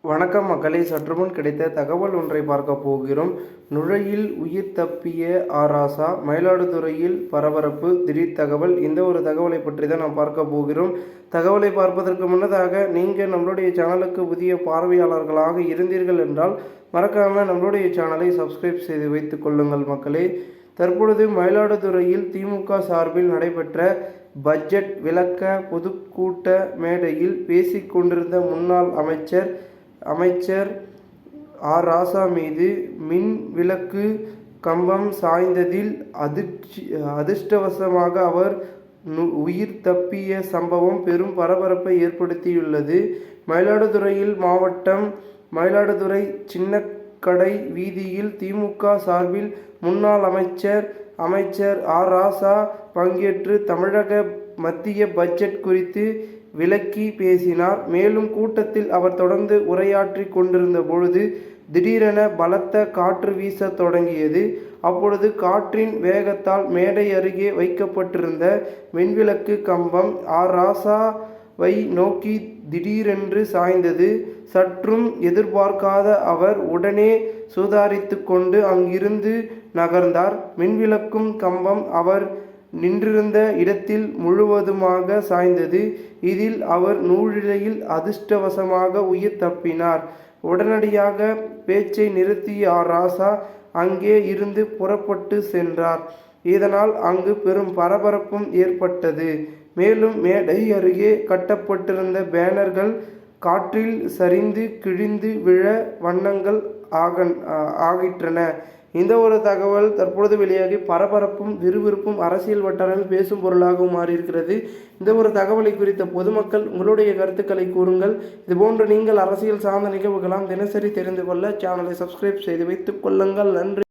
வணக்கம் மக்களே, சற்றுமுன் கிடைத்த தகவல் ஒன்றை பார்க்க போகிறோம். நுழையில் உயிர் தப்பிய ஆராசா, மயிலாடுதுறையில் பரபரப்பு, திடீர் தகவல். இந்த ஒரு தகவலை பற்றி தான் நாம் பார்க்க போகிறோம். தகவலை பார்ப்பதற்கு முன்னதாக நீங்கள் நம்மளுடைய சேனலுக்கு புதிய பார்வையாளர்களாக இருந்தீர்கள் என்றால் மறக்காமல் நம்மளுடைய சேனலை சப்ஸ்கிரைப் செய்து வைத்துக் கொள்ளுங்கள் மக்களே. தற்பொழுது மயிலாடுதுறையில் திமுக சார்பில் நடைபெற்ற பட்ஜெட் விளக்க பொதுக்கூட்ட மேடையில் பேசிக்கொண்டிருந்த முன்னாள் அமைச்சர் ஆர். ராசா மீது மின் விளக்கு கம்பம் சாய்ந்ததில் அதிர்ஷ்டவசமாக அவர் உயிர் தப்பிய சம்பவம் பெரும் பரபரப்பை ஏற்படுத்தியுள்ளது. மயிலாடுதுறையில் மாவட்டம் மயிலாடுதுறை சின்னக்கடை வீதியில் திமுக சார்பில் முன்னாள் அமைச்சர் ஆர். ராசா பங்கேற்று தமிழக மத்திய பட்ஜெட் குறித்து விளக்கி பேசினார். மேலும் கூட்டத்தில் அவர் தொடர்ந்து உரையாற்றி கொண்டிருந்த பொழுது திடீரென பலத்த காற்று வீச தொடங்கியது. அப்பொழுது காற்றின் வேகத்தால் மேடை அருகே வைக்கப்பட்டிருந்த மின்விளக்கு கம்பம் ஆர். ராசாவை நோக்கி திடீரென்று சாய்ந்தது. சற்றும் எதிர்பார்க்காத அவர் உடனே சுதாரித்து கொண்டு அங்கிருந்து நகர்ந்தார். மின்விளக்கும் கம்பம் அவர் நின்றிருந்த இடத்தில் முழுவதுமாக சாய்ந்தது. இதில் அவர் நூழிலையில் அதிர்ஷ்டவசமாக உயிர் தப்பினார். உடனடியாக பேச்சை நிறுத்திய ஆர். ராசா அங்கே இருந்து புறப்பட்டு சென்றார். இதனால் அங்கு பெரும் பரபரப்பும் ஏற்பட்டது. மேலும் மேடை அருகே கட்டப்பட்டிருந்த பேனர்கள் காற்றில் சரிந்து கிழிந்து விழ வண்ணங்கள் ஆகின்றன. இந்த ஒரு தகவல் தற்பொழுது வெளியாகி பரபரப்பும் விறுவிறுப்பும் அரசியல் வட்டாரங்கள் பேசும் பொருளாகவும் மாறியிருக்கிறது. இந்த ஒரு தகவலை குறித்த பொதுமக்கள் உங்களுடைய கருத்துக்களை கூறுங்கள். இதுபோன்று நீங்கள் அரசியல் சார்ந்த நிகழ்வுகளாம் தினசரி தெரிந்து கொள்ள சேனலை சப்ஸ்கிரைப் செய்து வைத்துக் கொள்ளுங்கள். நன்றி.